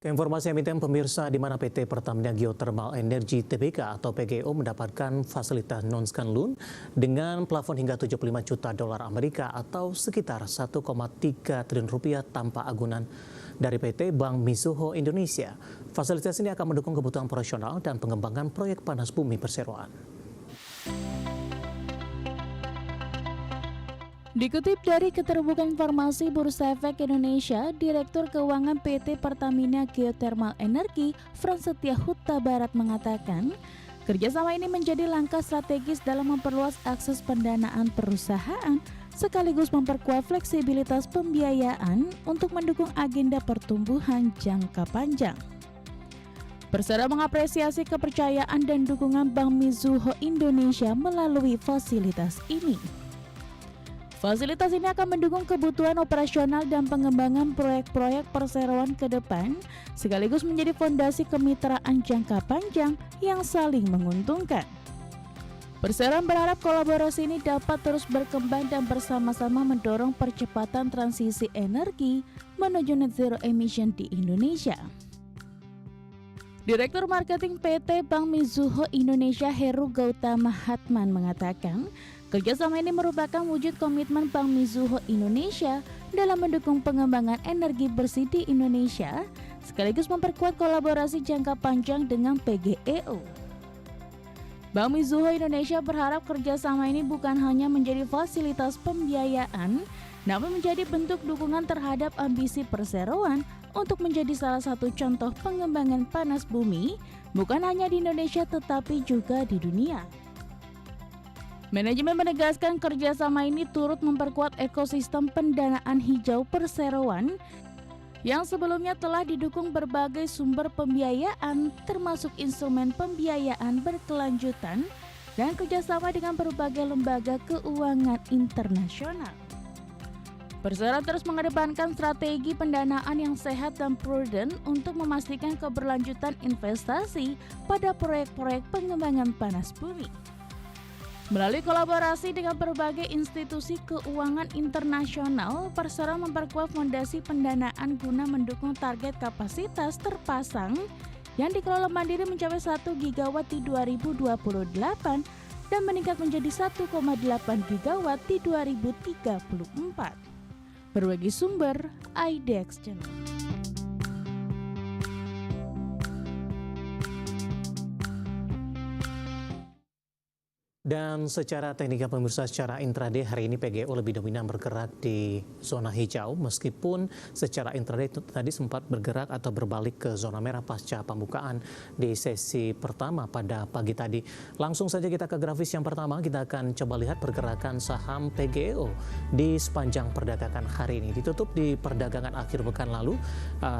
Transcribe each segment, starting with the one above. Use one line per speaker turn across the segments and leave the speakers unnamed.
Informasi emiten pemirsa di mana PT Pertamina Geothermal Energy Tbk atau PGO mendapatkan fasilitas non-scanloan dengan plafon hingga 75 juta dolar Amerika atau sekitar 1,3 triliun rupiah tanpa agunan dari PT Bank Mizuho Indonesia. Fasilitas ini akan mendukung kebutuhan operasional dan pengembangan proyek panas bumi perseroan.
Dikutip dari Keterbukaan Informasi Bursa Efek Indonesia, Direktur Keuangan PT Pertamina Geothermal Energy, Frans Setia Huta Barat mengatakan, kerjasama ini menjadi langkah strategis dalam memperluas akses pendanaan perusahaan, sekaligus memperkuat fleksibilitas pembiayaan untuk mendukung agenda pertumbuhan jangka panjang. Persero mengapresiasi kepercayaan dan dukungan Bank Mizuho Indonesia melalui fasilitas ini. Fasilitas ini akan mendukung kebutuhan operasional dan pengembangan proyek-proyek perseroan ke depan, sekaligus menjadi fondasi kemitraan jangka panjang yang saling menguntungkan. Perseroan berharap kolaborasi ini dapat terus berkembang dan bersama-sama mendorong percepatan transisi energi menuju net zero emission di Indonesia. Direktur Marketing PT Bank Mizuho Indonesia Heru Gautama Hatman mengatakan, kerjasama ini merupakan wujud komitmen Bank Mizuho Indonesia dalam mendukung pengembangan energi bersih di Indonesia, sekaligus memperkuat kolaborasi jangka panjang dengan PGEO. Bank Mizuho Indonesia berharap kerjasama ini bukan hanya menjadi fasilitas pembiayaan, namun menjadi bentuk dukungan terhadap ambisi perseroan untuk menjadi salah satu contoh pengembangan panas bumi, bukan hanya di Indonesia tetapi juga di dunia. Manajemen menegaskan kerjasama ini turut memperkuat ekosistem pendanaan hijau perseroan yang sebelumnya telah didukung berbagai sumber pembiayaan termasuk instrumen pembiayaan berkelanjutan dan kerjasama dengan berbagai lembaga keuangan internasional. Persero terus mengedepankan strategi pendanaan yang sehat dan prudent untuk memastikan keberlanjutan investasi pada proyek-proyek pengembangan panas bumi. Melalui kolaborasi dengan berbagai institusi keuangan internasional, Persero memperkuat fondasi pendanaan guna mendukung target kapasitas terpasang yang dikelola mandiri mencapai 1 gigawatt di 2028 dan meningkat menjadi 1,8 gigawatt di 2034. Berbagi sumber, IDEX Channel.
Dan secara teknikal pemirsa, secara intraday hari ini PGO lebih dominan bergerak di zona hijau meskipun secara intraday tadi sempat bergerak atau berbalik ke zona merah pasca pembukaan di sesi pertama pada pagi tadi. Langsung saja kita ke grafis yang pertama, kita akan coba lihat pergerakan saham PGO di sepanjang perdagangan hari ini. Ditutup di perdagangan akhir pekan lalu,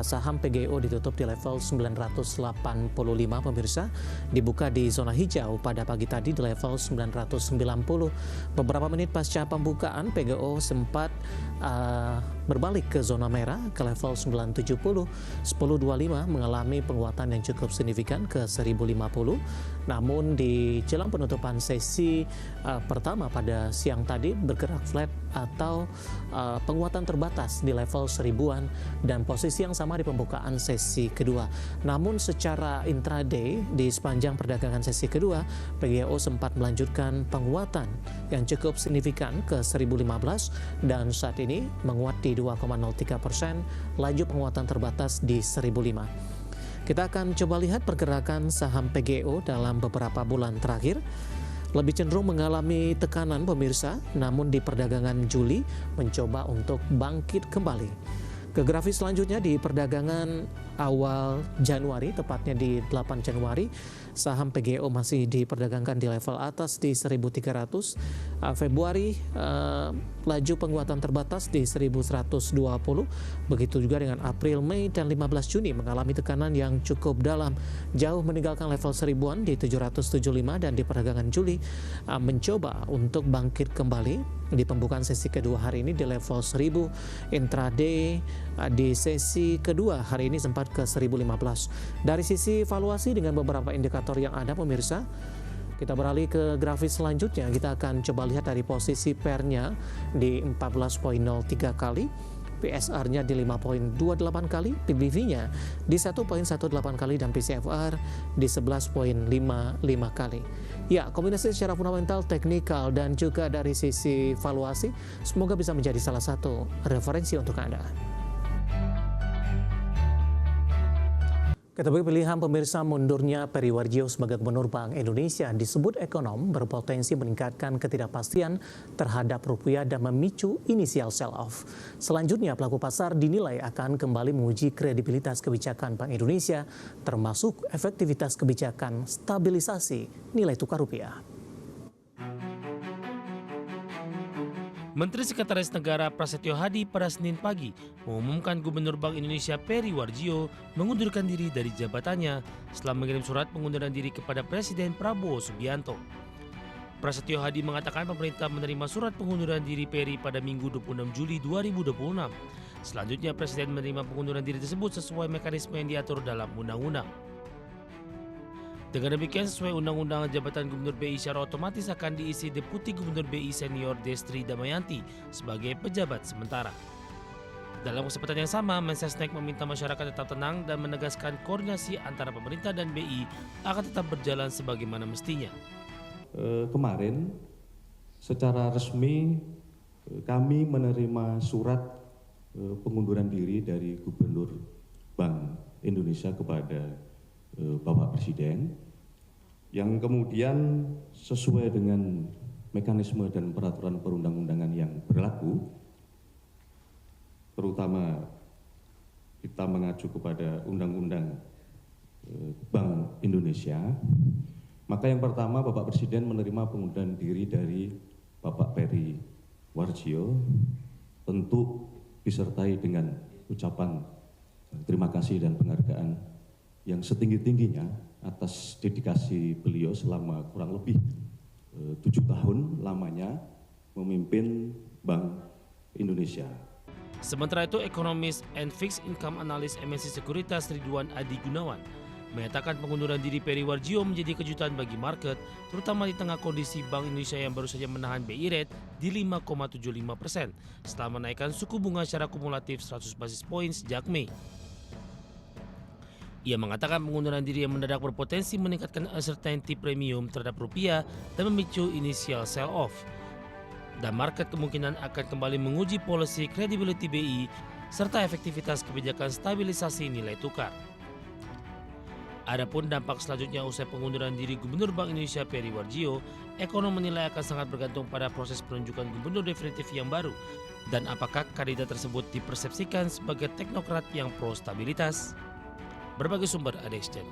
saham PGO ditutup di level 985 pemirsa, dibuka di zona hijau pada pagi tadi di level 990. Beberapa menit pasca pembukaan, PGO sempat berbalik ke zona merah ke level 970. 10.25 mengalami penguatan yang cukup signifikan ke 1050. Namun di jelang penutupan sesi pertama pada siang tadi bergerak flat atau penguatan terbatas di level 1000-an dan posisi yang sama di pembukaan sesi kedua. Namun secara intraday di sepanjang perdagangan sesi kedua, PGO sempat melanjutkan penguatan yang cukup signifikan ke 1015 dan saat ini menguat di 2,03%, laju penguatan terbatas di 1005. Kita akan coba lihat pergerakan saham PGO dalam beberapa bulan terakhir. Lebih cenderung mengalami tekanan pemirsa, namun di perdagangan Juli mencoba untuk bangkit kembali. Ke grafis selanjutnya di perdagangan awal Januari, tepatnya di 8 Januari, saham PGO masih diperdagangkan di level atas di 1.300. Februari laju penguatan terbatas di 1.120. Begitu juga dengan April, Mei, dan 15 Juni mengalami tekanan yang cukup dalam, jauh meninggalkan level 1000-an di 775 dan di perdagangan Juli mencoba untuk bangkit kembali. Di pembukaan sesi kedua hari ini di level 1000, intraday di sesi kedua hari ini sempat ke 1015. Dari sisi valuasi dengan beberapa indikator yang ada pemirsa, kita beralih ke grafis selanjutnya. Kita akan coba lihat dari posisi pairnya di 14,03 kali. PSR-nya di 5,28 kali, PBV-nya di 1,18 kali, dan PCFR di 11,55 kali. Ya, kombinasi secara fundamental, teknikal, dan juga dari sisi valuasi, semoga bisa menjadi salah satu referensi untuk Anda. Ketika pilihan pemirsa mundurnya Peri Warjio sebagai Gubernur Bank Indonesia disebut ekonom berpotensi meningkatkan ketidakpastian terhadap rupiah dan memicu inisial sell-off. Selanjutnya, pelaku pasar dinilai akan kembali menguji kredibilitas kebijakan Bank Indonesia, termasuk efektivitas kebijakan stabilisasi nilai tukar rupiah.
Menteri Sekretaris Negara Prasetyo Hadi pada Senin pagi mengumumkan Gubernur Bank Indonesia Peri Warjio mengundurkan diri dari jabatannya setelah mengirim surat pengunduran diri kepada Presiden Prabowo Subianto. Prasetyo Hadi mengatakan pemerintah menerima surat pengunduran diri Peri pada Minggu 26 Juli 2026. Selanjutnya Presiden menerima pengunduran diri tersebut sesuai mekanisme yang diatur dalam undang-undang. Dengan demikian, sesuai Undang-Undang Jabatan Gubernur BI secara otomatis akan diisi Deputi Gubernur BI Senior Destri Damayanti sebagai pejabat sementara. Dalam kesempatan yang sama, Mensesnek meminta masyarakat tetap tenang dan menegaskan koordinasi antara pemerintah dan BI akan tetap berjalan sebagaimana mestinya.
Kemarin secara resmi kami menerima surat pengunduran diri dari Gubernur Bank Indonesia kepada Bapak Presiden, yang kemudian sesuai dengan mekanisme dan peraturan perundang-undangan yang berlaku, terutama kita mengacu kepada Undang-Undang Bank Indonesia, maka yang pertama Bapak Presiden menerima pengunduran diri dari Bapak Peri Warjio, tentu disertai dengan ucapan terima kasih dan penghargaan yang setinggi-tingginya atas dedikasi beliau selama kurang lebih 7 tahun lamanya memimpin Bank Indonesia.
Sementara itu, ekonomis and fixed income analis MNC Sekuritas Ridwan Adi Gunawan menyatakan pengunduran diri Peri Warjio menjadi kejutan bagi market, terutama di tengah kondisi Bank Indonesia yang baru saja menahan BI rate di 5,75% setelah menaikkan suku bunga secara kumulatif 100 basis point sejak Mei. Ia mengatakan pengunduran diri yang mendadak berpotensi meningkatkan uncertainty premium terhadap rupiah dan memicu initial sell-off. Dan market kemungkinan akan kembali menguji policy credibility BI serta efektivitas kebijakan stabilisasi nilai tukar. Adapun dampak selanjutnya usai pengunduran diri Gubernur Bank Indonesia Peri Warjio, ekonom menilai akan sangat bergantung pada proses penunjukan gubernur definitif yang baru dan apakah kandidat tersebut dipersepsikan sebagai teknokrat yang pro stabilitas. Berbagai sumber ada Channel.